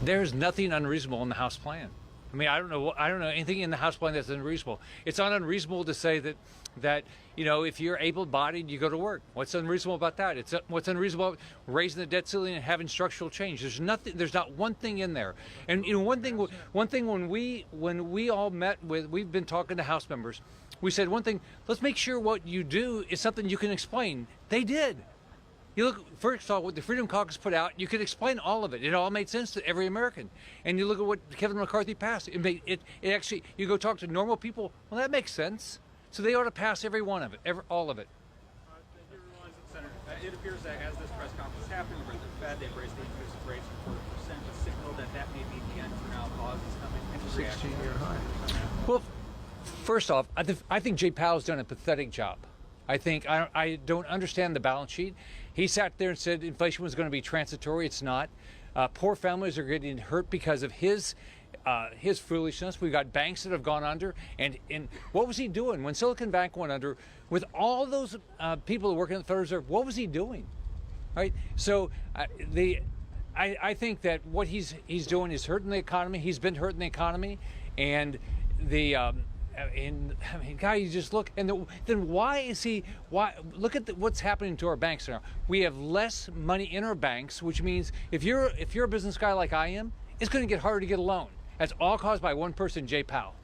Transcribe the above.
There's nothing unreasonable in the House plan. I mean, I don't know anything in the House plan that's unreasonable. It's not unreasonable to say that if you're able-bodied, you go to work. What's unreasonable about that? What's unreasonable about raising the debt ceiling and having structural change? There's not one thing in there. And one thing when we all met with, we've been talking to House members, we said one thing: let's make sure what you do is something you can explain. They did. You look, first of all, what the Freedom Caucus put out, you could explain all of it. It all made sense to every American. And you look at what Kevin McCarthy passed. It actually, you go talk to normal people, well, that makes sense. So they ought to pass every one of it, all of it. Senator, it appears that as this press conference is happening over at the Fed, they've raised the interest rates to 4%, a signal that may be the end for now. Pause is coming. 16-year high. Well, first off, I think Jay Powell's done a pathetic job. I don't understand the balance sheet. He sat there and said inflation was going to be transitory. It's not. Poor families are getting hurt because of his foolishness. We've got banks that have gone under. And what was he doing when Silicon Bank went under? With all those people who work in the Federal Reserve, what was he doing? Right. So I think that what he's doing is hurting the economy. He's been hurting the economy, and guy, you just look, and then why is he? Why look at what's happening to our banks now? We have less money in our banks, which means if you're a business guy like I am, it's going to get harder to get a loan. That's all caused by one person, Jay Powell.